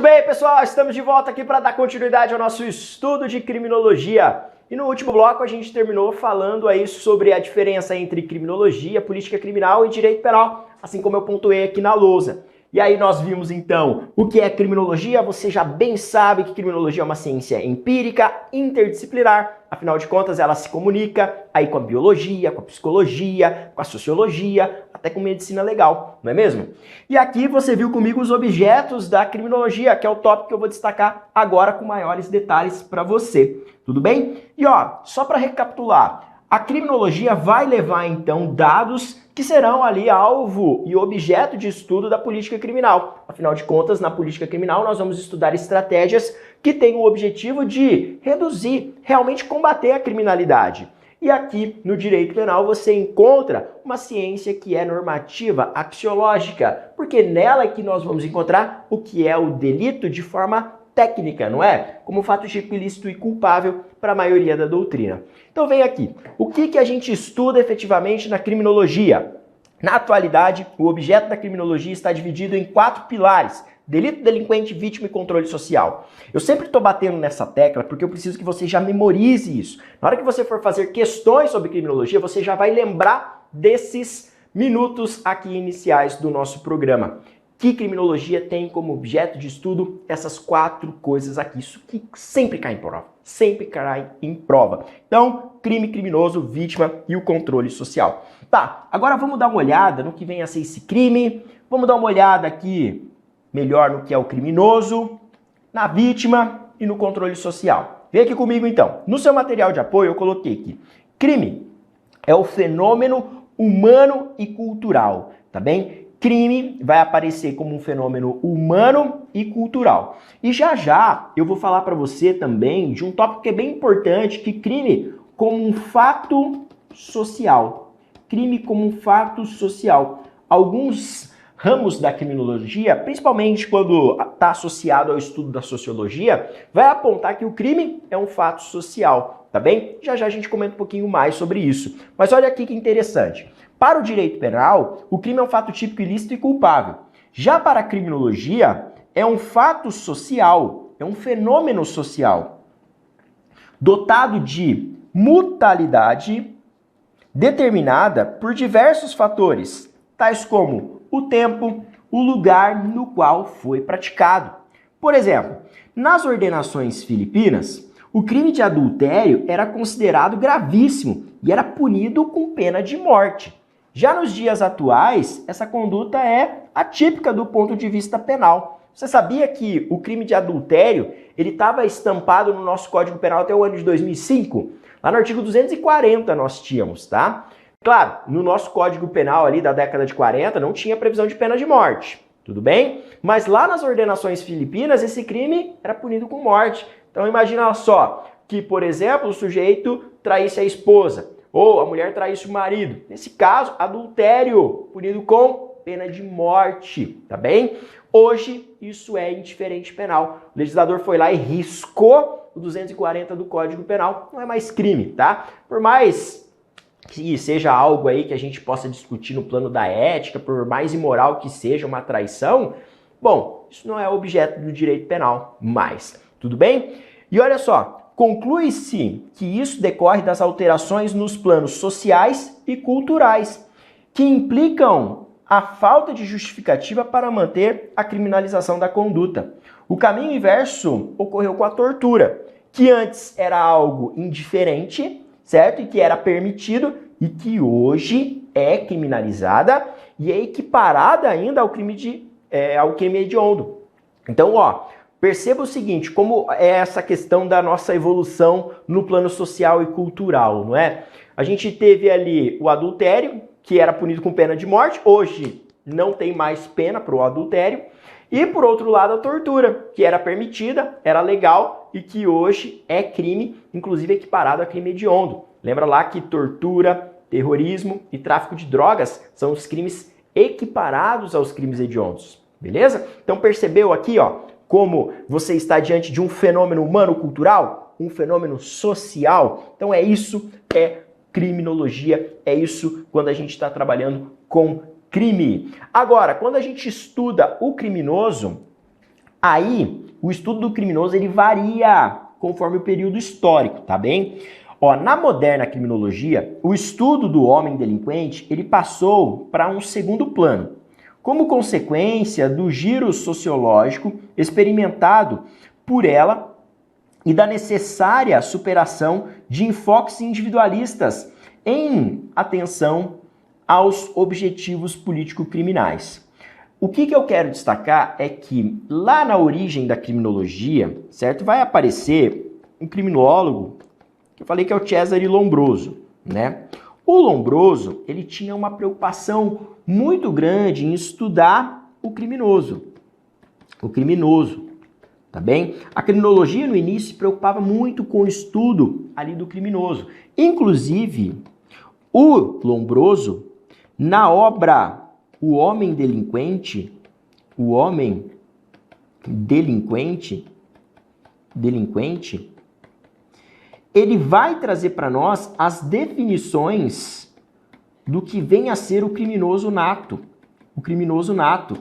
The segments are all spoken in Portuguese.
bem, pessoal, estamos de volta aqui para dar continuidade ao nosso estudo de criminologia. E no último bloco a gente terminou falando aí sobre a diferença entre criminologia, política criminal e direito penal, assim como eu pontuei aqui na lousa. E aí nós vimos então o que é criminologia. Você já bem sabe que criminologia é uma ciência empírica, interdisciplinar. Afinal de contas, ela se comunica aí com a biologia, com a psicologia, com a sociologia, até com medicina legal, não é mesmo? E aqui você viu comigo os objetos da criminologia, que é o tópico que eu vou destacar agora com maiores detalhes para você. Tudo bem? E ó, só para recapitular, a criminologia vai levar então dados que serão ali alvo e objeto de estudo da política criminal. Afinal de contas, na política criminal nós vamos estudar estratégias que têm o objetivo de reduzir, realmente combater a criminalidade. E aqui no direito penal você encontra uma ciência que é normativa, axiológica, porque nela é que nós vamos encontrar o que é o delito de forma técnica, não é? Como fato tipo ilícito e culpável para a maioria da doutrina. Então vem aqui, o que a gente estuda efetivamente na criminologia? Na atualidade, o objeto da criminologia está dividido em 4 pilares: delito, delinquente, vítima e controle social. Eu sempre estou batendo nessa tecla porque eu preciso que você já memorize isso. Na hora que você for fazer questões sobre criminologia, você já vai lembrar desses minutos aqui iniciais do nosso programa. Que criminologia tem como objeto de estudo essas 4 coisas aqui. Isso que sempre cai em prova. Sempre cai em prova. Então, crime, criminoso, vítima e o controle social. Tá, agora vamos dar uma olhada no que vem a ser esse crime. Vamos dar uma olhada aqui melhor no que é o criminoso, na vítima e no controle social. Vem aqui comigo então. No seu material de apoio eu coloquei aqui: crime é o fenômeno humano e cultural, tá bem? Crime vai aparecer como um fenômeno humano e cultural. E já eu vou falar para você também de um tópico que é bem importante, que crime como um fato social. Crime como um fato social. Alguns ramos da criminologia, principalmente quando está associado ao estudo da sociologia, vai apontar que o crime é um fato social, tá bem? Já a gente comenta um pouquinho mais sobre isso. Mas olha aqui que interessante. Para o direito penal, o crime é um fato típico ilícito e culpável. Já para a criminologia, é um fato social, é um fenômeno social, dotado de mutalidade determinada por diversos fatores, tais como o tempo, o lugar no qual foi praticado. Por exemplo, nas ordenações filipinas, o crime de adultério era considerado gravíssimo e era punido com pena de morte. Já nos dias atuais, essa conduta é atípica do ponto de vista penal. Você sabia que o crime de adultério ele estava estampado no nosso Código Penal até o ano de 2005? Lá no artigo 240 nós tínhamos, tá? Claro, no nosso Código Penal ali da década de 40 não tinha previsão de pena de morte, tudo bem? Mas lá nas ordenações filipinas esse crime era punido com morte. Então imagina só que, por exemplo, o sujeito traísse a esposa ou a mulher traísse o marido. Nesse caso, adultério, punido com pena de morte, tá bem? Hoje, isso é indiferente penal. O legislador foi lá e riscou o 240 do Código Penal. Não é mais crime, tá? Por mais que seja algo aí que a gente possa discutir no plano da ética, por mais imoral que seja uma traição, bom, isso não é objeto do direito penal mais. Tudo bem? E olha só, conclui-se que isso decorre das alterações nos planos sociais e culturais, que implicam a falta de justificativa para manter a criminalização da conduta. O caminho inverso ocorreu com a tortura, que antes era algo indiferente, certo? E que era permitido e que hoje é criminalizada e é equiparada ainda ao crime hediondo. Então, ó, perceba o seguinte, como é essa questão da nossa evolução no plano social e cultural, não é? A gente teve ali o adultério, que era punido com pena de morte, hoje não tem mais pena para o adultério. E por outro lado a tortura, que era permitida, era legal e que hoje é crime, inclusive equiparado a crime hediondo. Lembra lá que tortura, terrorismo e tráfico de drogas são os crimes equiparados aos crimes hediondos, beleza? Então percebeu aqui, ó, como você está diante de um fenômeno humano-cultural, um fenômeno social. Então é isso, é criminologia, é isso quando a gente está trabalhando com crime. Agora, quando a gente estuda o criminoso, Aí, o estudo do criminoso, ele varia conforme o período histórico, tá bem? Ó, na moderna criminologia, o estudo do homem delinquente, ele passou para um segundo plano, como consequência do giro sociológico experimentado por ela e da necessária superação de enfoques individualistas em atenção aos objetivos político-criminais. O que eu quero destacar é que lá na origem da criminologia, certo, vai aparecer um criminólogo, que eu falei que é o Cesare Lombroso, né? O Lombroso, ele tinha uma preocupação muito grande em estudar o criminoso. Tá bem? A criminologia no início se preocupava muito com o estudo ali do criminoso. Inclusive, o Lombroso, na obra O Homem Delinquente, ele vai trazer para nós as definições do que vem a ser o criminoso nato. O criminoso nato.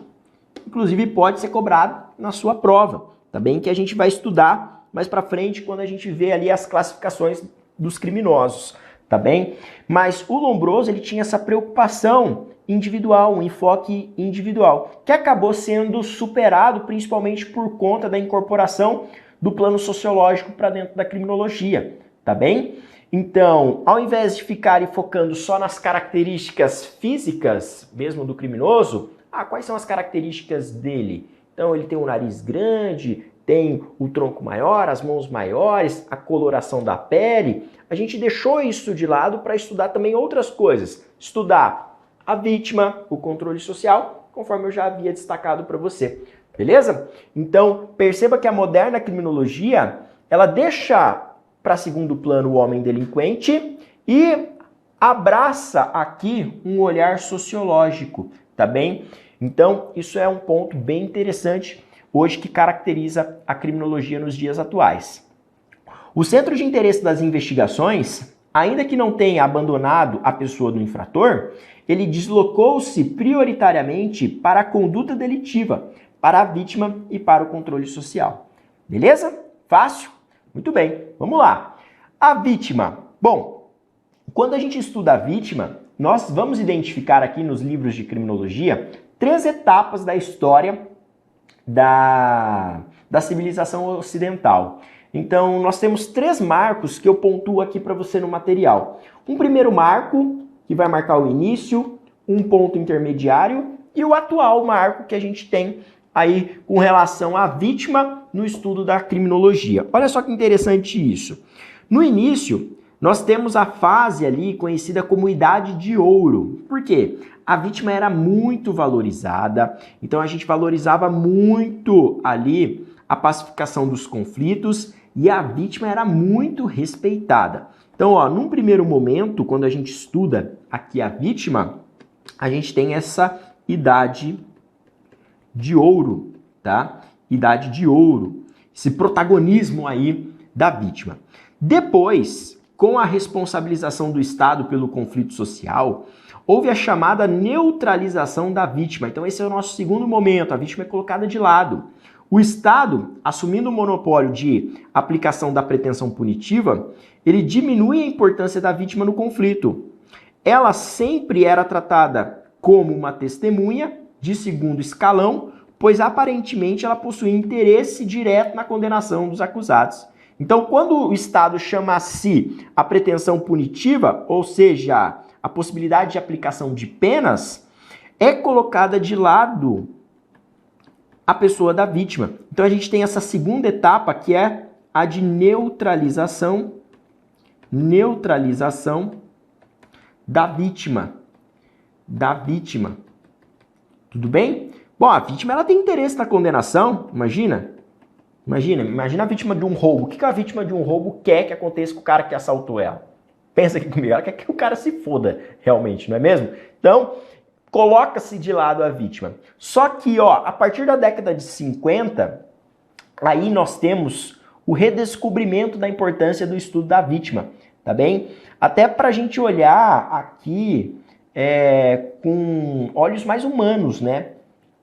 Inclusive pode ser cobrado na sua prova, tá bem? Que a gente vai estudar mais para frente quando a gente vê ali as classificações dos criminosos, tá bem? Mas o Lombroso, ele tinha essa preocupação individual, um enfoque individual, que acabou sendo superado principalmente por conta da incorporação do plano sociológico para dentro da criminologia, tá bem? Então, ao invés de ficarem focando só nas características físicas mesmo do criminoso, quais são as características dele? Então, ele tem um nariz grande, tem o tronco maior, as mãos maiores, a coloração da pele. A gente deixou isso de lado para estudar também outras coisas. Estudar a vítima, o controle social, conforme eu já havia destacado para você. Beleza? Então, perceba que a moderna criminologia, ela deixa para segundo plano o homem delinquente e abraça aqui um olhar sociológico, tá bem? Então, isso é um ponto bem interessante hoje que caracteriza a criminologia nos dias atuais. O centro de interesse das investigações, ainda que não tenha abandonado a pessoa do infrator, ele deslocou-se prioritariamente para a conduta delitiva, para a vítima e para o controle social. Beleza? Fácil? Muito bem, vamos lá. A vítima. Bom, quando a gente estuda a vítima, nós vamos identificar aqui nos livros de criminologia 3 etapas da história da civilização ocidental. Então, nós temos 3 marcos que eu pontuo aqui para você no material. Um primeiro marco, que vai marcar o início, um ponto intermediário e o atual marco que a gente tem aí com relação à vítima no estudo da criminologia. Olha só que interessante isso. No início, nós temos a fase ali conhecida como Idade de Ouro. Por quê? A vítima era muito valorizada, então a gente valorizava muito ali a pacificação dos conflitos e a vítima era muito respeitada. Então, ó, num primeiro momento, quando a gente estuda aqui a vítima, a gente tem essa Idade de Ouro, tá? Idade de Ouro, esse protagonismo aí da vítima. Depois, com a responsabilização do Estado pelo conflito social, houve a chamada neutralização da vítima. Então esse é o nosso segundo momento, a vítima é colocada de lado. O Estado, assumindo o monopólio de aplicação da pretensão punitiva, ele diminui a importância da vítima no conflito. Ela sempre era tratada como uma testemunha de segundo escalão, pois aparentemente ela possuía interesse direto na condenação dos acusados. Então, quando o Estado chama a si a pretensão punitiva, ou seja, a possibilidade de aplicação de penas, é colocada de lado a pessoa da vítima. Então, a gente tem essa segunda etapa, que é a de neutralização da vítima. Tudo bem? Bom, a vítima ela tem interesse na condenação, imagina a vítima de um roubo. O que a vítima de um roubo quer que aconteça com o cara que assaltou ela? Pensa aqui comigo, ela quer que o cara se foda, realmente, não é mesmo? Então, coloca-se de lado a vítima. Só que, ó, a partir da década de 50, aí nós temos o redescobrimento da importância do estudo da vítima, tá bem? Até para a gente olhar aqui com olhos mais humanos, né?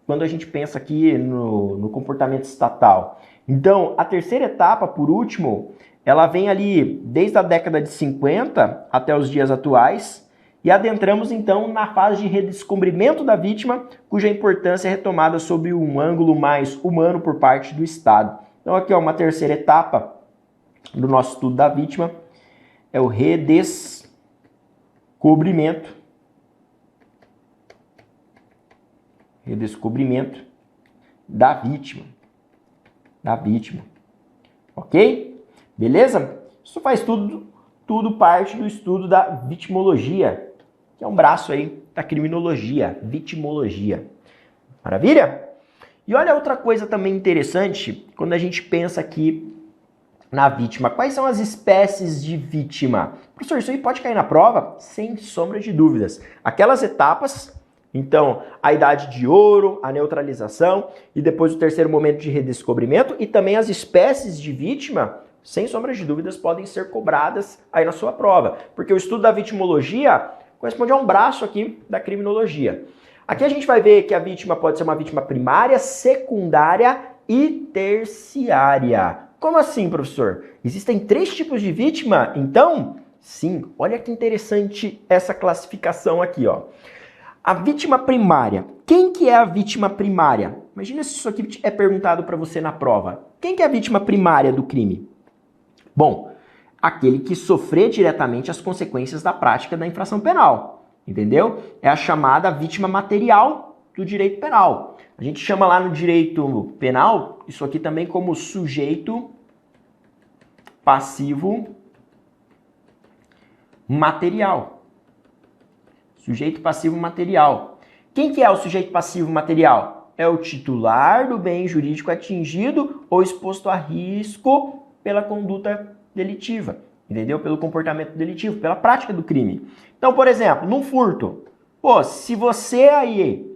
quando a gente pensa aqui no comportamento estatal. Então, a terceira etapa, por último, ela vem ali desde a década de 50 até os dias atuais e adentramos então na fase de redescobrimento da vítima, cuja importância é retomada sob um ângulo mais humano por parte do Estado. Então aqui ó, uma terceira etapa do nosso estudo da vítima é o redescobrimento da vítima. Ok? Beleza? Isso faz tudo parte do estudo da vitimologia, que é um braço aí da criminologia, vitimologia. Maravilha? E olha outra coisa também interessante, quando a gente pensa aqui na vítima. Quais são as espécies de vítima? Professor, isso aí pode cair na prova? Sem sombra de dúvidas. Aquelas etapas, então, a idade de ouro, a neutralização e depois o terceiro momento de redescobrimento e também as espécies de vítima, sem sombra de dúvidas, podem ser cobradas aí na sua prova, porque o estudo da vitimologia corresponde a um braço aqui da criminologia. Aqui a gente vai ver que a vítima pode ser uma vítima primária, secundária e terciária. Como assim, professor? Existem 3 tipos de vítima? Então, sim, olha que interessante essa classificação aqui, ó. A vítima primária. Quem que é a vítima primária? Imagina se isso aqui é perguntado para você na prova. Quem que é a vítima primária do crime? Bom, aquele que sofrer diretamente as consequências da prática da infração penal, entendeu? É a chamada vítima material do direito penal. A gente chama lá no direito penal isso aqui também como sujeito passivo material. Sujeito passivo material. Quem que é o sujeito passivo material? É o titular do bem jurídico atingido ou exposto a risco pela conduta delitiva, entendeu? Pelo comportamento delitivo, pela prática do crime. Então, por exemplo, num furto, pô, se você aí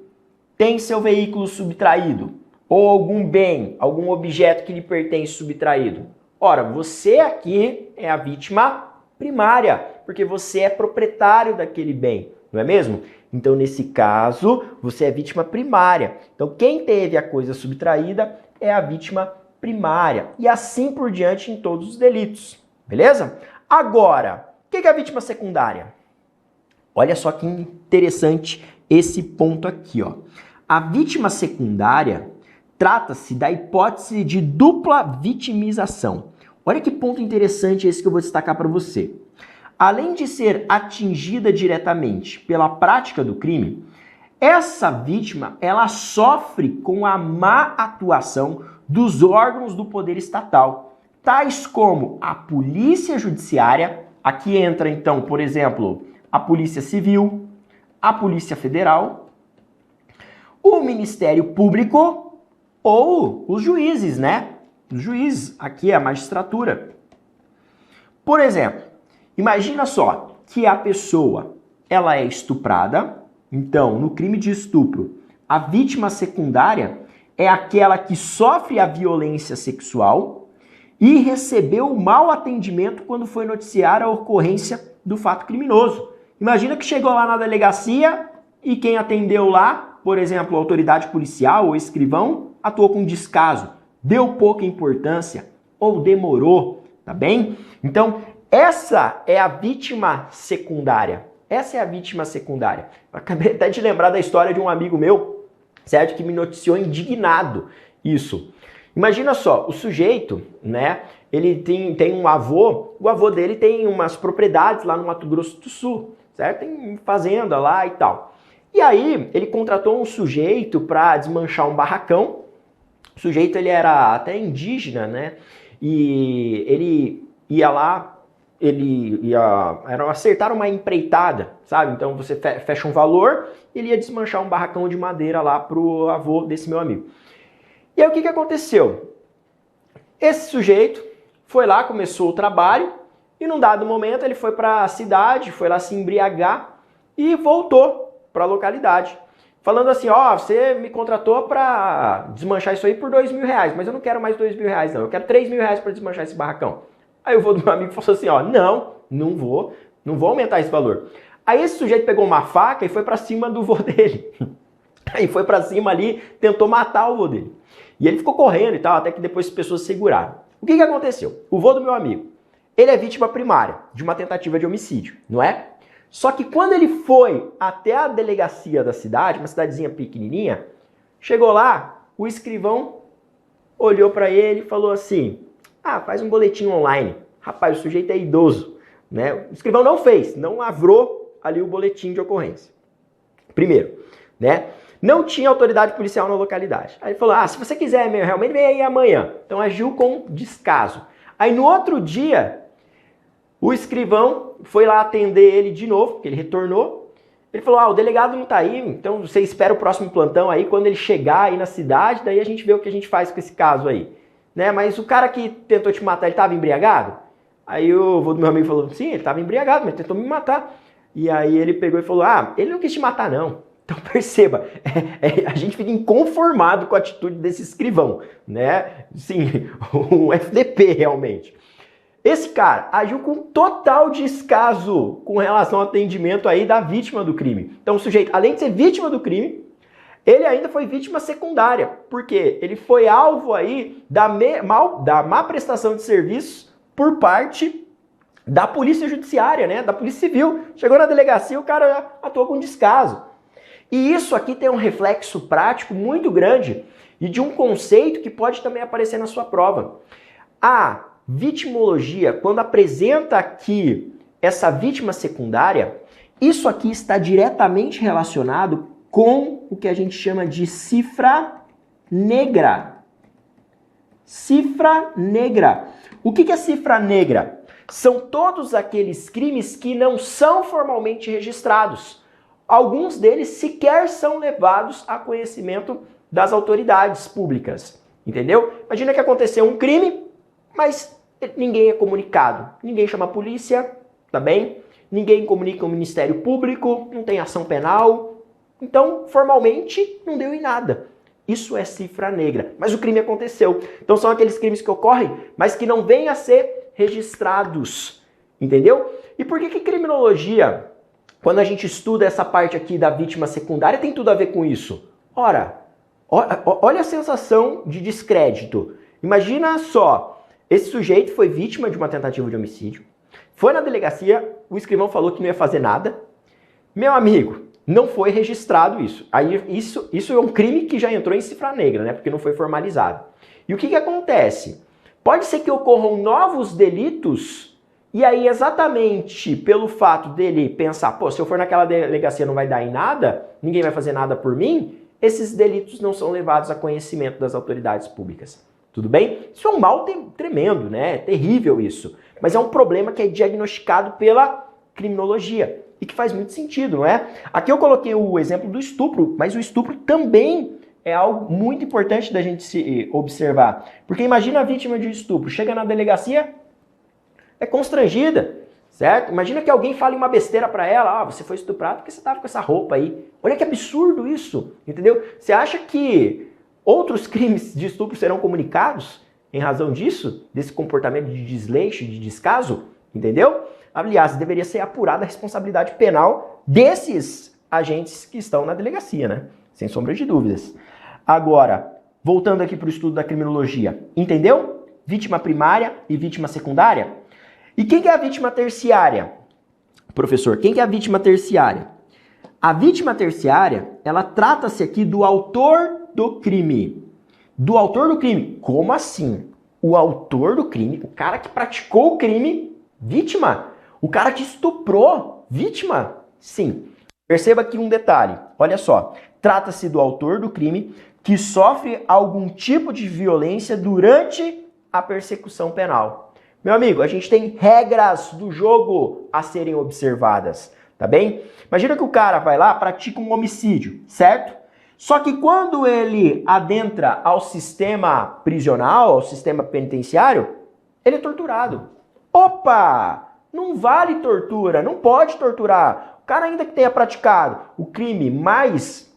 tem seu veículo subtraído ou algum bem, algum objeto que lhe pertence subtraído, ora, você aqui é a vítima primária, porque você é proprietário daquele bem, não é mesmo? Então, nesse caso, você é vítima primária. Então, quem teve a coisa subtraída é a vítima primária. E assim por diante em todos os delitos. Beleza? Agora, o que é a vítima secundária? Olha só que interessante esse ponto aqui, ó. A vítima secundária trata-se da hipótese de dupla vitimização. Olha que ponto interessante esse que eu vou destacar para você. Além de ser atingida diretamente pela prática do crime, essa vítima ela sofre com a má atuação dos órgãos do poder estatal, tais como a polícia judiciária, aqui entra então, por exemplo, a polícia civil, a polícia federal, o Ministério Público ou os juízes, né? Os juízes, aqui é a magistratura. Por exemplo, imagina só que a pessoa ela é estuprada, então no crime de estupro, a vítima secundária é aquela que sofre a violência sexual e recebeu mau atendimento quando foi noticiar a ocorrência do fato criminoso. Imagina que chegou lá na delegacia e quem atendeu lá, por exemplo, a autoridade policial ou escrivão, atuou com descaso, deu pouca importância ou demorou, tá bem? Então, essa é a vítima secundária. Essa é a vítima secundária. Eu acabei até de lembrar da história de um amigo meu, certo? Que me noticiou indignado isso. Imagina só, o sujeito, né? Ele tem um avô, o avô dele tem umas propriedades lá no Mato Grosso do Sul, certo? Tem fazenda lá e tal. E aí, ele contratou um sujeito para desmanchar um barracão. O sujeito, ele era até indígena, né? E ele ia lá, acertar uma empreitada, sabe? Então você fecha um valor, ele ia desmanchar um barracão de madeira lá pro avô desse meu amigo. E aí o que aconteceu? Esse sujeito foi lá, começou o trabalho e num dado momento ele foi para a cidade, foi lá se embriagar e voltou para a localidade. Falando assim, ó, você me contratou para desmanchar isso aí por R$2.000, mas eu não quero mais R$2.000 não, eu quero R$3.000 para desmanchar esse barracão. Aí o vô do meu amigo falou assim, ó, não vou aumentar esse valor. Aí esse sujeito pegou uma faca e foi pra cima do vô dele. Aí foi pra cima ali, tentou matar o vô dele. E ele ficou correndo e tal, até que depois as pessoas seguraram. O que aconteceu? O vô do meu amigo, ele é vítima primária de uma tentativa de homicídio, não é? Só que quando ele foi até a delegacia da cidade, uma cidadezinha pequenininha, chegou lá, o escrivão olhou pra ele e falou assim, faz um boletim online. Rapaz, o sujeito é idoso, né? O escrivão não fez, não lavrou ali o boletim de ocorrência. Primeiro, né? Não tinha autoridade policial na localidade. Aí ele falou, se você quiser realmente, vem aí amanhã. Então agiu com descaso. Aí no outro dia, o escrivão foi lá atender ele de novo, porque ele retornou. Ele falou, o delegado não tá aí, então você espera o próximo plantão aí, quando ele chegar aí na cidade, daí a gente vê o que a gente faz com esse caso aí. Né? Mas o cara que tentou te matar, ele estava embriagado? Aí o vô do meu amigo falou, sim, ele estava embriagado, mas tentou me matar. E aí ele pegou e falou, ele não quis te matar não. Então perceba, a gente fica inconformado com a atitude desse escrivão, né? Sim, um FDP realmente. Esse cara agiu com total descaso com relação ao atendimento aí da vítima do crime. Então o sujeito, além de ser vítima do crime, ele ainda foi vítima secundária, porque ele foi alvo aí da má prestação de serviços por parte da polícia judiciária, né? Da polícia civil. Chegou na delegacia, o cara atuou com descaso. E isso aqui tem um reflexo prático muito grande e de um conceito que pode também aparecer na sua prova. A vitimologia, quando apresenta aqui essa vítima secundária, isso aqui está diretamente relacionado com o que a gente chama de cifra negra. Cifra negra. O que é cifra negra? São todos aqueles crimes que não são formalmente registrados. Alguns deles sequer são levados a conhecimento das autoridades públicas, entendeu? Imagina que aconteceu um crime, mas ninguém é comunicado. Ninguém chama a polícia, tá bem? Ninguém comunica o Ministério Público, não tem ação penal. Então, formalmente, não deu em nada. Isso é cifra negra. Mas o crime aconteceu. Então, são aqueles crimes que ocorrem, mas que não vêm a ser registrados. Entendeu? E por que criminologia, quando a gente estuda essa parte aqui da vítima secundária, tem tudo a ver com isso? Ora, olha a sensação de descrédito. Imagina só, esse sujeito foi vítima de uma tentativa de homicídio, foi na delegacia, o escrivão falou que não ia fazer nada. Meu amigo, não foi registrado isso. Aí isso é um crime que já entrou em cifra negra, né? Porque não foi formalizado. E o que acontece? Pode ser que ocorram novos delitos e aí exatamente pelo fato dele pensar, se eu for naquela delegacia não vai dar em nada, ninguém vai fazer nada por mim, esses delitos não são levados a conhecimento das autoridades públicas. Tudo bem? Isso é um mal tremendo, né? É terrível isso. Mas é um problema que é diagnosticado pela criminologia e que faz muito sentido, não é? Aqui eu coloquei o exemplo do estupro, mas o estupro também é algo muito importante da gente se observar. Porque imagina a vítima de estupro, chega na delegacia, é constrangida, certo? Imagina que alguém fale uma besteira pra ela, você foi estuprado porque você tava com essa roupa aí. Olha que absurdo isso, entendeu? Você acha que outros crimes de estupro serão comunicados em razão disso? Desse comportamento de desleixo, de descaso? Entendeu? Aliás, deveria ser apurada a responsabilidade penal desses agentes que estão na delegacia, né? Sem sombra de dúvidas. Agora, voltando aqui para o estudo da criminologia, entendeu? Vítima primária e vítima secundária. E quem que é a vítima terciária? Professor, quem que é a vítima terciária? A vítima terciária, ela trata-se aqui do autor do crime. Do autor do crime. Como assim? O autor do crime, o cara que praticou o crime, vítima. O cara que estuprou, vítima. Sim. Perceba aqui um detalhe. Olha só. Trata-se do autor do crime que sofre algum tipo de violência durante a persecução penal. Meu amigo, a gente tem regras do jogo a serem observadas, tá bem? Imagina que o cara vai lá, pratica um homicídio, certo? Só que quando ele adentra ao sistema prisional, ao sistema penitenciário, ele é torturado. Opa! Não vale tortura, não pode torturar. O cara ainda que tenha praticado o crime mais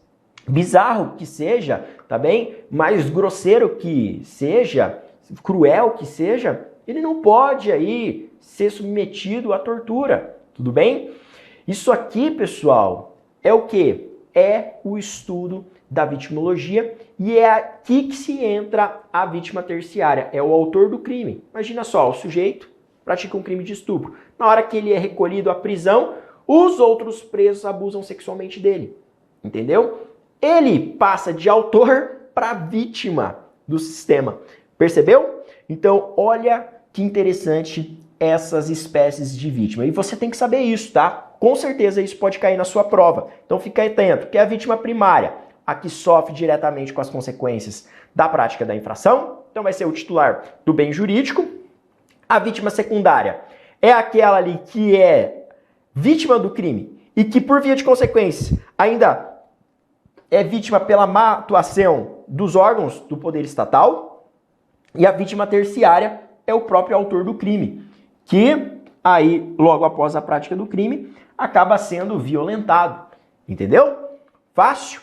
bizarro que seja, tá bem? Mais grosseiro que seja, cruel que seja, ele não pode aí ser submetido à tortura, tudo bem? Isso aqui, pessoal, é o quê? É o estudo da vitimologia e é aqui que se entra a vítima terciária, é o autor do crime. Imagina só, o sujeito pratica um crime de estupro. Na hora que ele é recolhido à prisão, os outros presos abusam sexualmente dele, entendeu? Ele passa de autor para vítima do sistema, percebeu? Então, olha que interessante essas espécies de vítima. E você tem que saber isso, tá? Com certeza isso pode cair na sua prova. Então fica atento, que é a vítima primária, a que sofre diretamente com as consequências da prática da infração, então vai ser o titular do bem jurídico. A vítima secundária é aquela ali que é vítima do crime e que, por via de consequência, ainda é vítima pela má atuação dos órgãos do poder estatal. E a vítima terciária é o próprio autor do crime, que aí, logo após a prática do crime, acaba sendo violentado. Entendeu? Fácil?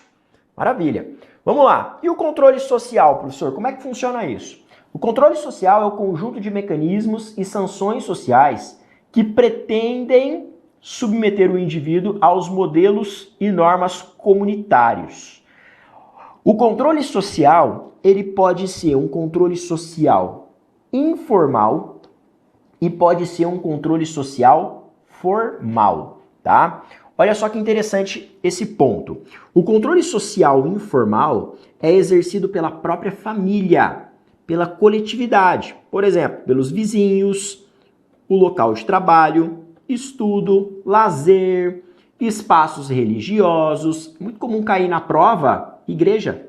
Maravilha. Vamos lá. E o controle social, professor? Como é que funciona isso? O controle social é o conjunto de mecanismos e sanções sociais que pretendem submeter o indivíduo aos modelos e normas comunitários. O controle social, ele pode ser um controle social informal e pode ser um controle social formal, tá? Olha só que interessante esse ponto. O controle social informal é exercido pela própria família, pela coletividade, por exemplo, pelos vizinhos, o local de trabalho, estudo, lazer, espaços religiosos. Muito comum cair na prova, igreja.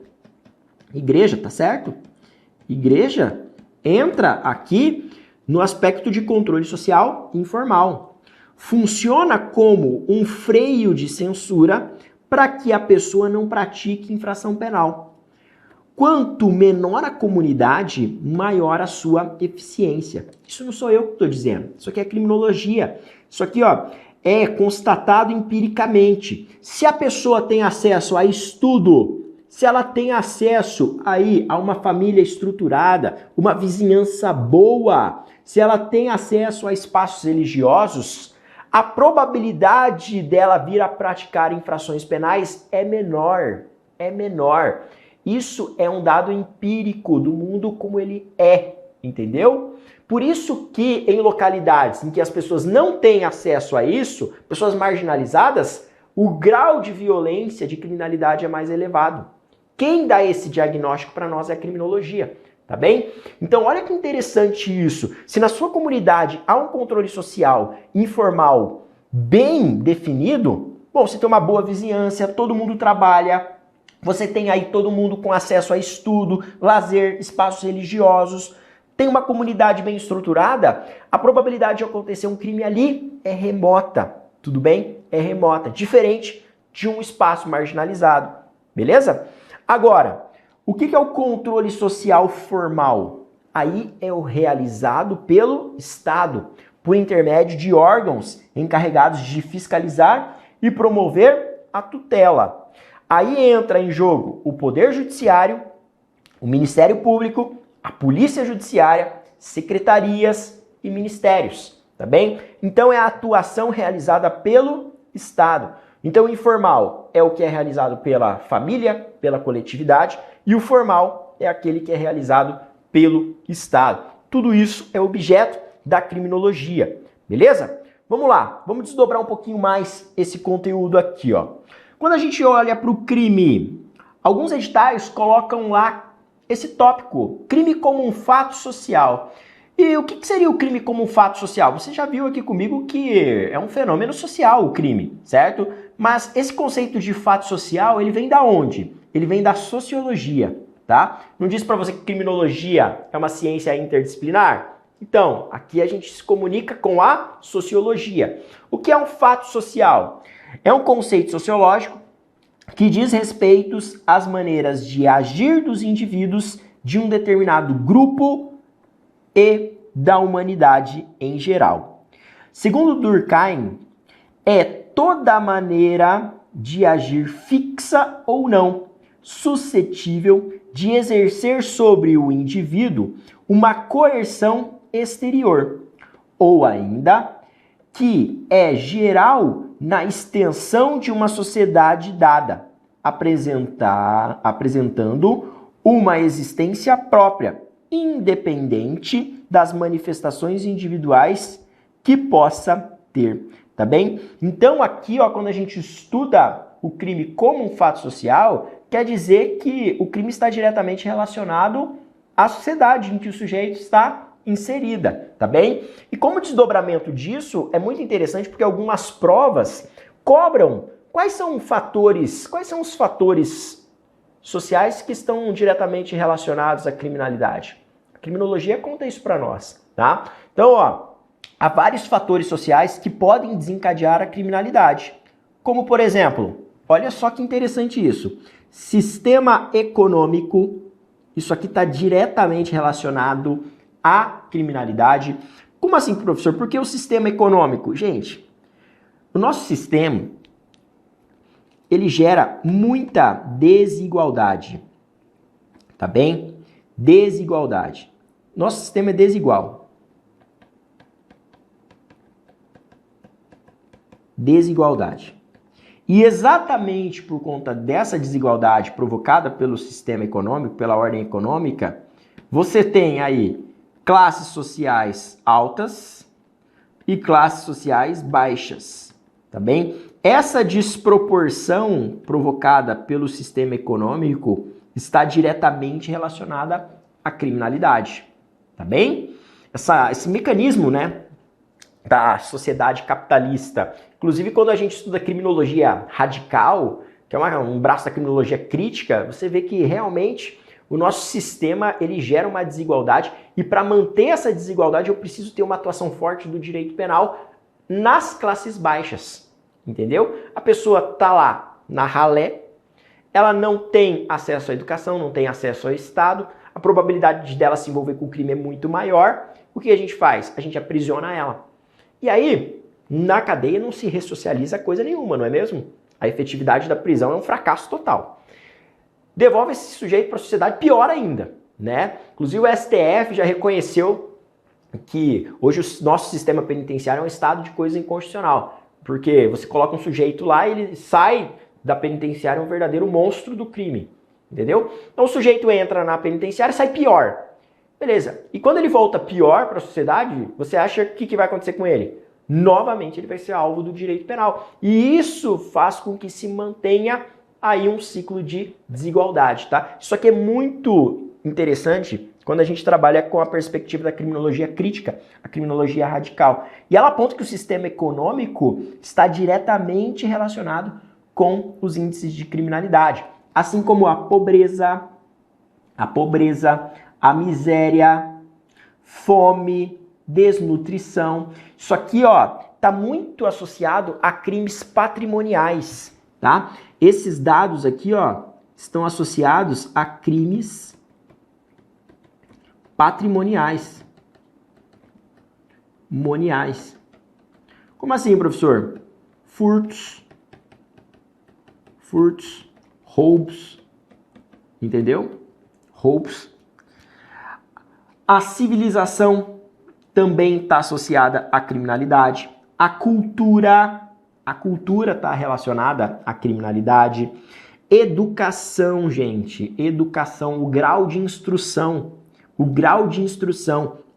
Igreja, tá certo? Igreja entra aqui no aspecto de controle social informal. Funciona como um freio de censura para que a pessoa não pratique infração penal. Quanto menor a comunidade, maior a sua eficiência. Isso não sou eu que estou dizendo. Isso aqui é criminologia. Isso aqui, ó, é constatado empiricamente. Se a pessoa tem acesso a estudo, se ela tem acesso aí a uma família estruturada, uma vizinhança boa, se ela tem acesso a espaços religiosos, a probabilidade dela vir a praticar infrações penais é menor. É menor. Isso é um dado empírico do mundo como ele é, entendeu? Por isso que em localidades em que as pessoas não têm acesso a isso, pessoas marginalizadas, o grau de violência, de criminalidade é mais elevado. Quem dá esse diagnóstico para nós é a criminologia, tá bem? Então olha que interessante isso. Se na sua comunidade há um controle social informal bem definido, bom, você tem uma boa vizinhança, todo mundo trabalha, você tem aí todo mundo com acesso a estudo, lazer, espaços religiosos, tem uma comunidade bem estruturada, a probabilidade de acontecer um crime ali é remota, tudo bem? É remota, diferente de um espaço marginalizado, beleza? Agora, o que é o controle social formal? Aí é o realizado pelo Estado, por intermédio de órgãos encarregados de fiscalizar e promover a tutela. Aí entra em jogo o Poder Judiciário, o Ministério Público, a Polícia Judiciária, secretarias e ministérios, tá bem? Então é a atuação realizada pelo Estado. Então o informal é o que é realizado pela família, pela coletividade, e o formal é aquele que é realizado pelo Estado. Tudo isso é objeto da criminologia, beleza? Vamos lá, vamos desdobrar um pouquinho mais esse conteúdo aqui, ó. Quando a gente olha para o crime, alguns editais colocam lá esse tópico, crime como um fato social. E o que seria o crime como um fato social? Você já viu aqui comigo que é um fenômeno social o crime, certo? Mas esse conceito de fato social, ele vem da onde? Ele vem da sociologia, tá? Não diz para você que criminologia é uma ciência interdisciplinar? Então, aqui a gente se comunica com a sociologia. O que é um fato social? É um conceito sociológico que diz respeito às maneiras de agir dos indivíduos de um determinado grupo e da humanidade em geral. Segundo Durkheim, é toda maneira de agir fixa ou não, suscetível de exercer sobre o indivíduo uma coerção exterior, ou ainda que é geral na extensão de uma sociedade dada, apresentando uma existência própria, independente das manifestações individuais que possa ter, tá bem? Então aqui, ó, quando a gente estuda o crime como um fato social, quer dizer que o crime está diretamente relacionado à sociedade em que o sujeito está inserida, tá bem? E como desdobramento disso, é muito interessante porque algumas provas cobram quais são os fatores sociais que estão diretamente relacionados à criminalidade. A criminologia conta isso para nós, tá? Então, ó, há vários fatores sociais que podem desencadear a criminalidade. Como, por exemplo, olha só que interessante isso. Sistema econômico, isso aqui está diretamente relacionado à criminalidade. Como assim, professor? Por que o sistema econômico? Gente, o nosso sistema, ele gera muita desigualdade, tá bem? Desigualdade. Nosso sistema é desigual. Desigualdade. E exatamente por conta dessa desigualdade provocada pelo sistema econômico, pela ordem econômica, você tem aí classes sociais altas e classes sociais baixas, tá bem? Essa desproporção provocada pelo sistema econômico está diretamente relacionada à criminalidade, tá bem? Esse mecanismo, né, da sociedade capitalista. Inclusive, quando a gente estuda criminologia radical, que é um braço da criminologia crítica, você vê que realmente o nosso sistema ele gera uma desigualdade e para manter essa desigualdade eu preciso ter uma atuação forte do direito penal nas classes baixas, entendeu? A pessoa tá lá na ralé, ela não tem acesso à educação, não tem acesso ao Estado, a probabilidade dela se envolver com o crime é muito maior. O que a gente faz? A gente aprisiona ela. E aí, na cadeia não se ressocializa coisa nenhuma, não é mesmo? A efetividade da prisão é um fracasso total. Devolve esse sujeito para a sociedade, pior ainda, né? Inclusive o STF já reconheceu que hoje o nosso sistema penitenciário é um estado de coisa inconstitucional, porque você coloca um sujeito lá e ele sai da penitenciária um verdadeiro monstro do crime, entendeu? Então o sujeito entra na penitenciária e sai pior. Beleza. E quando ele volta pior para a sociedade, você acha que vai acontecer com ele? Novamente ele vai ser alvo do direito penal. E isso faz com que se mantenha aí um ciclo de desigualdade, tá? Isso aqui é muito interessante quando a gente trabalha com a perspectiva da criminologia crítica, a criminologia radical. E ela aponta que o sistema econômico está diretamente relacionado com os índices de criminalidade, assim como a pobreza, a miséria, fome, desnutrição. Isso aqui, ó, tá muito associado a crimes patrimoniais, tá? Esses dados aqui, ó, estão associados a crimes patrimoniais. Como assim, professor? Furtos, roubos, entendeu? Roubos. A civilização também está associada à criminalidade. A cultura está relacionada à criminalidade. Educação, gente, educação, o grau de instrução,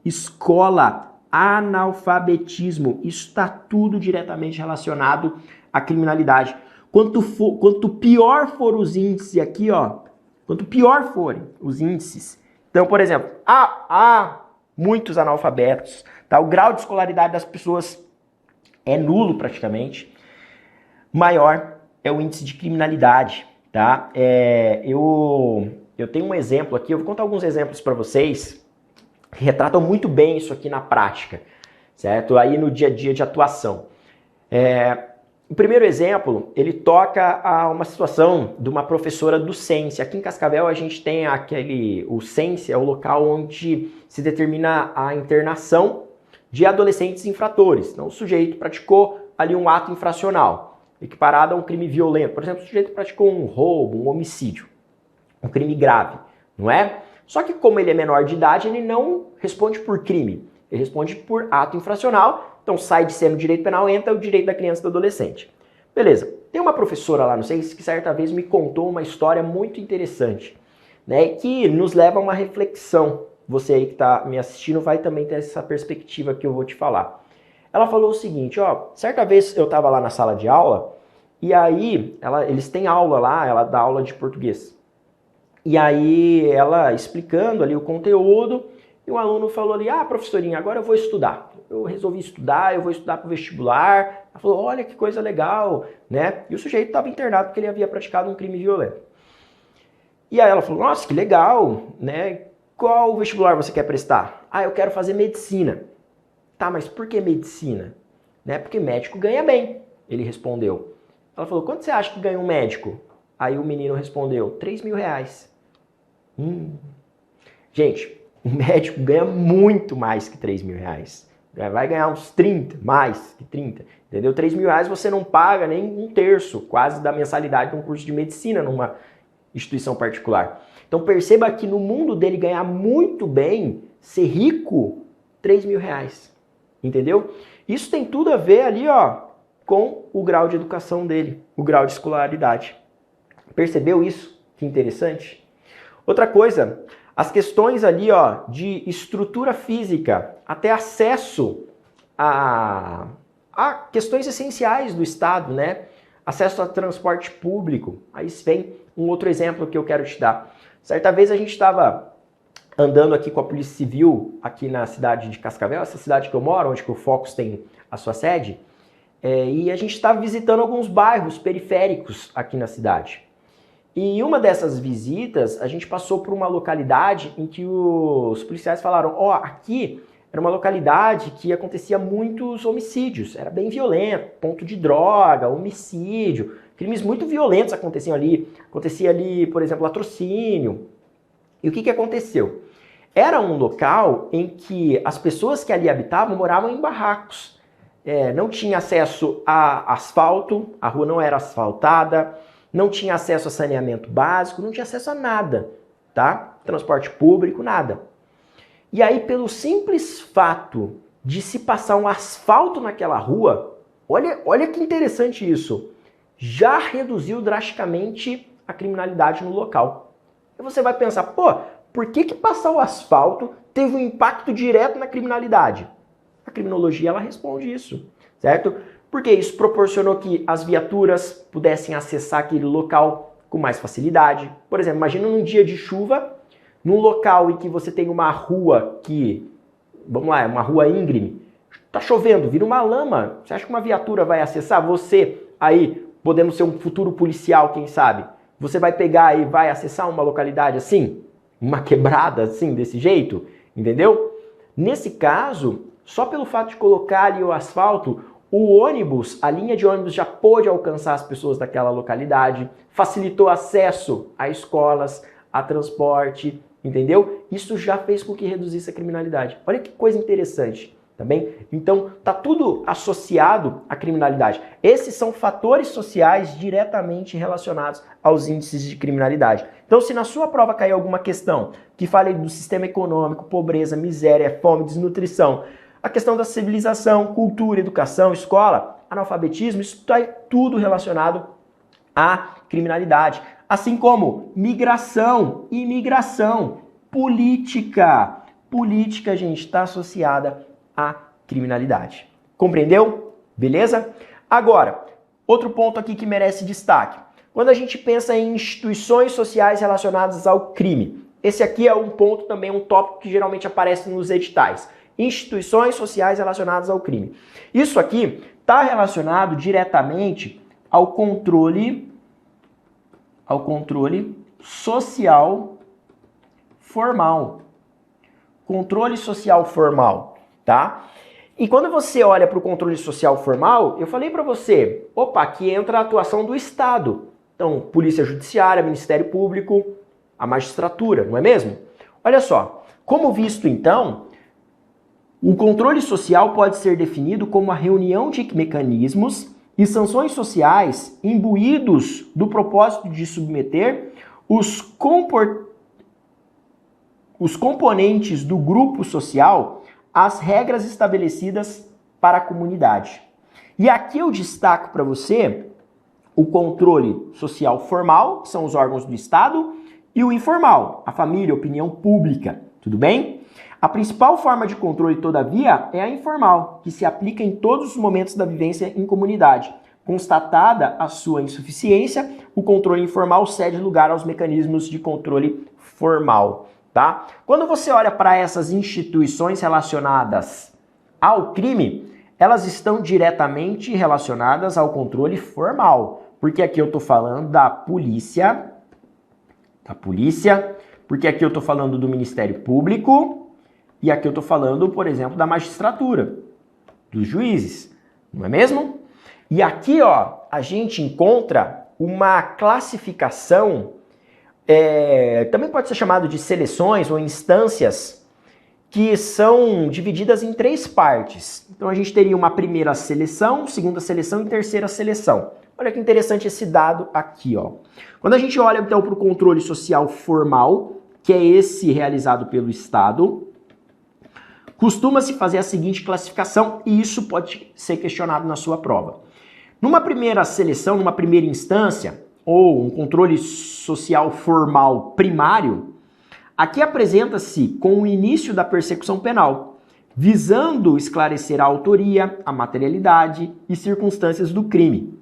escola, analfabetismo, isso está tudo diretamente relacionado à criminalidade. Quanto pior for os índices aqui, ó, quanto pior forem os índices. Então, por exemplo, há muitos analfabetos, tá? O grau de escolaridade das pessoas é nulo praticamente. Maior é o índice de criminalidade, tá? Eu tenho um exemplo aqui, eu vou contar alguns exemplos para vocês que retratam muito bem isso aqui na prática, certo? Aí no dia a dia de atuação. O primeiro exemplo, ele toca a uma situação de uma professora do SENSE. Aqui em Cascavel a gente tem o SENSE é o local onde se determina a internação de adolescentes infratores. Então o sujeito praticou ali um ato infracional, equiparado a um crime violento. Por exemplo, o sujeito praticou um roubo, um homicídio, um crime grave, não é? Só que como ele é menor de idade, ele não responde por crime, ele responde por ato infracional. Então sai de cena o direito penal, entra o direito da criança e do adolescente. Beleza. Tem uma professora lá, não sei, que certa vez me contou uma história muito interessante, né, que nos leva a uma reflexão. Você aí que está me assistindo vai também ter essa perspectiva que eu vou te falar. Ela falou o seguinte, ó, certa vez eu estava lá na sala de aula e aí eles têm aula lá, ela dá aula de português. E aí ela explicando ali o conteúdo e um aluno falou ali, professorinha, agora eu vou estudar. Eu resolvi estudar, eu vou estudar para o vestibular. Ela falou, olha que coisa legal, né? E o sujeito estava internado porque ele havia praticado um crime violento. E aí ela falou, nossa, que legal, né? Qual vestibular você quer prestar? Eu quero fazer medicina. Tá, mas por que medicina? Né? Porque médico ganha bem, ele respondeu. Ela falou, quanto você acha que ganha um médico? Aí o menino respondeu, R$3.000. Gente, o médico ganha muito mais que R$3.000. Vai ganhar uns 30, mais que 30, entendeu? R$3.000 você não paga nem um terço quase da mensalidade de um curso de medicina numa instituição particular. Então perceba que no mundo dele ganhar muito bem, ser rico, R$3.000, entendeu? Isso tem tudo a ver ali, ó, com o grau de educação dele, o grau de escolaridade. Percebeu isso? Que interessante. Outra coisa, as questões ali, ó, de estrutura física, até acesso a questões essenciais do Estado, né? Acesso a transporte público. Aí vem um outro exemplo que eu quero te dar. Certa vez a gente estava andando aqui com a Polícia Civil, aqui na cidade de Cascavel, essa cidade que eu moro, onde que o Focus tem a sua sede, e a gente estava visitando alguns bairros periféricos aqui na cidade. E em uma dessas visitas, a gente passou por uma localidade em que os policiais falaram, aqui era uma localidade que acontecia muitos homicídios, era bem violento, ponto de droga, homicídio, crimes muito violentos aconteciam ali. Acontecia ali, por exemplo, latrocínio. E o que aconteceu? Era um local em que as pessoas que ali habitavam moravam em barracos. Não tinha acesso a asfalto, a rua não era asfaltada, não tinha acesso a saneamento básico, não tinha acesso a nada, tá? Transporte público, nada. E aí, pelo simples fato de se passar um asfalto naquela rua, olha que interessante isso, já reduziu drasticamente a criminalidade no local. E você vai pensar, por que passar o asfalto teve um impacto direto na criminalidade? A criminologia, ela responde isso, certo? Porque isso proporcionou que as viaturas pudessem acessar aquele local com mais facilidade. Por exemplo, imagina num dia de chuva, num local em que você tem uma rua que, vamos lá, é uma rua íngreme, tá chovendo, vira uma lama, você acha que uma viatura vai acessar? Você aí, podendo ser um futuro policial, quem sabe, você vai pegar e vai acessar uma localidade assim? Uma quebrada assim, desse jeito? Entendeu? Nesse caso, só pelo fato de colocar ali o asfalto, o ônibus, a linha de ônibus já pôde alcançar as pessoas daquela localidade, facilitou acesso a escolas, a transporte, entendeu? Isso já fez com que reduzisse a criminalidade. Olha que coisa interessante, tá bem? Então, tá tudo associado à criminalidade. Esses são fatores sociais diretamente relacionados aos índices de criminalidade. Então, se na sua prova cair alguma questão que fale do sistema econômico, pobreza, miséria, fome, desnutrição, a questão da civilização, cultura, educação, escola, analfabetismo, isso está tudo relacionado à criminalidade. Assim como migração, imigração, política. Política, gente, está associada à criminalidade. Compreendeu? Beleza? Agora, outro ponto aqui que merece destaque. Quando a gente pensa em instituições sociais relacionadas ao crime, esse aqui é um ponto também, um tópico que geralmente aparece nos editais. Instituições sociais relacionadas ao crime. Isso aqui está relacionado diretamente ao controle social formal. Controle social formal, tá? E quando você olha para o controle social formal, eu falei para você, aqui entra a atuação do Estado. Então, Polícia Judiciária, Ministério Público, a magistratura, não é mesmo? Olha só, como visto então, o controle social pode ser definido como a reunião de mecanismos e sanções sociais imbuídos do propósito de submeter os componentes do grupo social às regras estabelecidas para a comunidade. E aqui eu destaco para você o controle social formal, que são os órgãos do Estado, e o informal, a família, a opinião pública, tudo bem? A principal forma de controle, todavia, é a informal, que se aplica em todos os momentos da vivência em comunidade. Constatada a sua insuficiência, o controle informal cede lugar aos mecanismos de controle formal, tá? Quando você olha para essas instituições relacionadas ao crime, elas estão diretamente relacionadas ao controle formal, porque aqui eu estou falando da polícia, porque aqui eu estou falando do Ministério Público e aqui eu estou falando, por exemplo, da magistratura, dos juízes, não é mesmo? E aqui, ó, a gente encontra uma classificação, também pode ser chamado de seleções ou instâncias, que são divididas em 3 partes. Então a gente teria uma primeira seleção, segunda seleção e terceira seleção. Olha que interessante esse dado aqui, ó. Quando a gente olha então para o controle social formal, que é esse realizado pelo Estado, costuma-se fazer a seguinte classificação, e isso pode ser questionado na sua prova. Numa primeira seleção, numa primeira instância, ou um controle social formal primário, aqui apresenta-se com o início da persecução penal, visando esclarecer a autoria, a materialidade e circunstâncias do crime.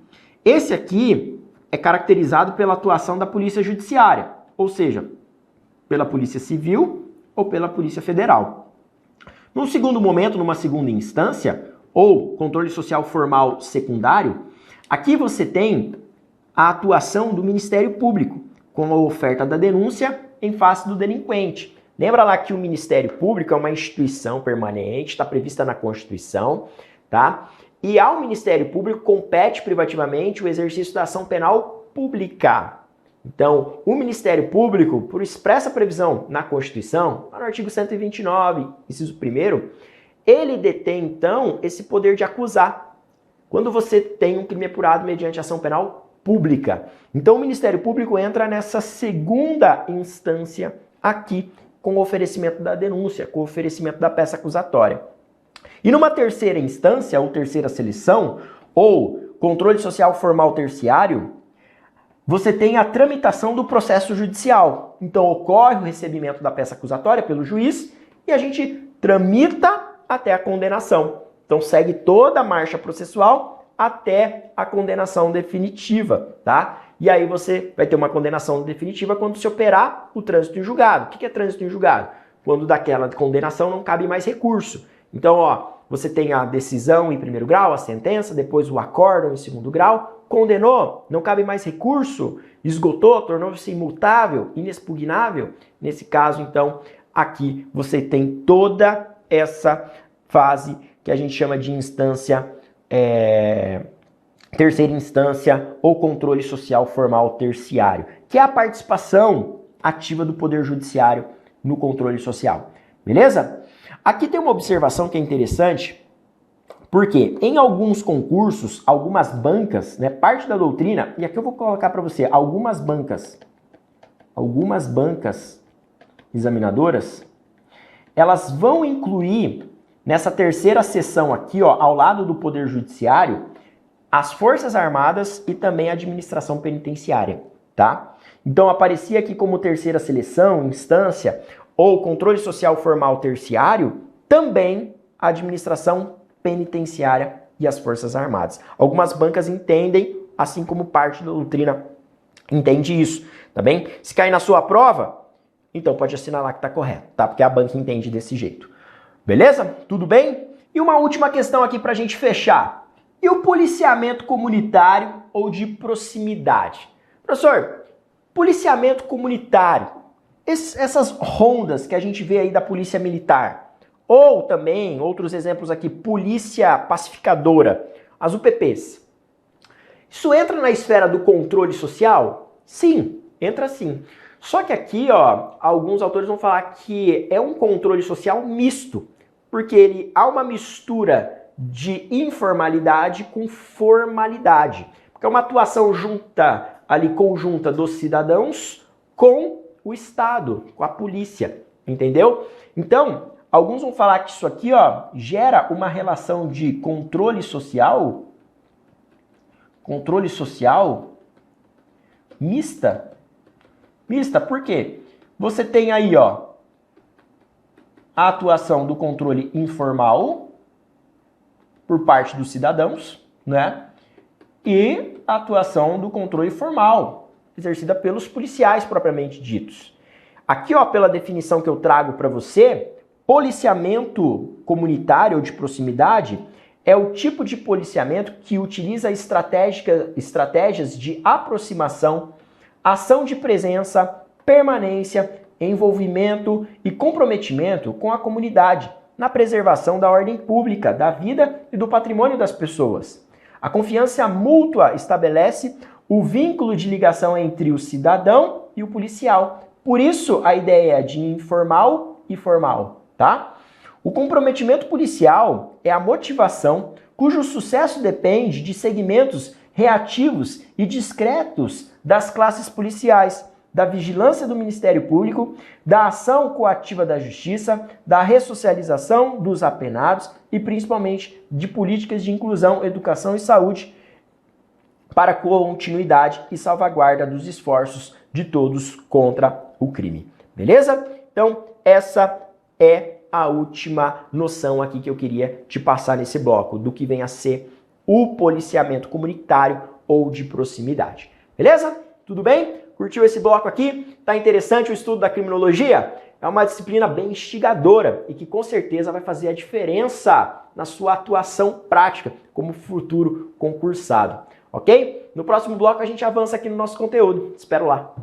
Esse aqui é caracterizado pela atuação da Polícia Judiciária, ou seja, pela Polícia Civil ou pela Polícia Federal. Num segundo momento, numa segunda instância, ou controle social formal secundário, aqui você tem a atuação do Ministério Público, com a oferta da denúncia em face do delinquente. Lembra lá que o Ministério Público é uma instituição permanente, está prevista na Constituição, tá? E ao Ministério Público compete privativamente o exercício da ação penal pública. Então, o Ministério Público, por expressa previsão na Constituição, no artigo 129, inciso 1º, ele detém, então, esse poder de acusar, quando você tem um crime apurado mediante ação penal pública. Então, o Ministério Público entra nessa segunda instância aqui, com o oferecimento da denúncia, com o oferecimento da peça acusatória. E numa terceira instância, ou terceira seleção, ou controle social formal terciário, você tem a tramitação do processo judicial. Então, ocorre o recebimento da peça acusatória pelo juiz e a gente tramita até a condenação. Então, segue toda a marcha processual até a condenação definitiva, tá? E aí você vai ter uma condenação definitiva quando se operar o trânsito em julgado. O que é trânsito em julgado? Quando daquela condenação não cabe mais recurso. Então, ó, você tem a decisão em primeiro grau, a sentença, depois o acórdão em segundo grau, condenou, não cabe mais recurso, esgotou, tornou-se imutável, inexpugnável. Nesse caso, então, aqui você tem toda essa fase que a gente chama de instância, terceira instância ou controle social formal terciário, que é a participação ativa do Poder Judiciário no controle social. Beleza? Aqui tem uma observação que é interessante, porque em alguns concursos, algumas bancas, né, parte da doutrina, e aqui eu vou colocar para você, algumas bancas examinadoras, elas vão incluir nessa terceira seção aqui, ó, ao lado do Poder Judiciário, as Forças Armadas e também a administração penitenciária, tá? Então aparecia aqui como terceira seleção, instância, ou controle social formal terciário, também a administração penitenciária e as Forças Armadas. Algumas bancas entendem, assim como parte da doutrina entende isso, tá bem? Se cair na sua prova, então pode assinalar que tá correto, tá? Porque a banca entende desse jeito. Beleza? Tudo bem? E uma última questão aqui pra gente fechar. E o policiamento comunitário ou de proximidade? Professor, policiamento comunitário, essas rondas que a gente vê aí da polícia militar, ou também, outros exemplos aqui, polícia pacificadora, as UPPs. Isso entra na esfera do controle social? Sim, entra sim. Só que aqui, ó, alguns autores vão falar que é um controle social misto, porque há uma mistura de informalidade com formalidade. Porque é uma atuação conjunta dos cidadãos com o Estado, com a polícia, entendeu? Então, alguns vão falar que isso aqui, ó, gera uma relação de controle social Controle social mista. Mista, por quê? Você tem aí, ó, a atuação do controle informal por parte dos cidadãos, né? E a atuação do controle formal, exercida pelos policiais propriamente ditos. Aqui, ó, pela definição que eu trago para você, policiamento comunitário ou de proximidade é o tipo de policiamento que utiliza estratégias de aproximação, ação de presença, permanência, envolvimento e comprometimento com a comunidade na preservação da ordem pública, da vida e do patrimônio das pessoas. A confiança mútua estabelece o vínculo de ligação entre o cidadão e o policial. Por isso, a ideia de informal e formal, tá? O comprometimento policial é a motivação cujo sucesso depende de segmentos reativos e discretos das classes policiais, da vigilância do Ministério Público, da ação coativa da Justiça, da ressocialização dos apenados e principalmente de políticas de inclusão, educação e saúde para continuidade e salvaguarda dos esforços de todos contra o crime. Beleza? Então, essa é a última noção aqui que eu queria te passar nesse bloco, do que vem a ser o policiamento comunitário ou de proximidade. Beleza? Tudo bem? Curtiu esse bloco aqui? Tá interessante o estudo da criminologia? É uma disciplina bem instigadora e que com certeza vai fazer a diferença na sua atuação prática como futuro concursado, ok? No próximo bloco a gente avança aqui no nosso conteúdo. Espero lá!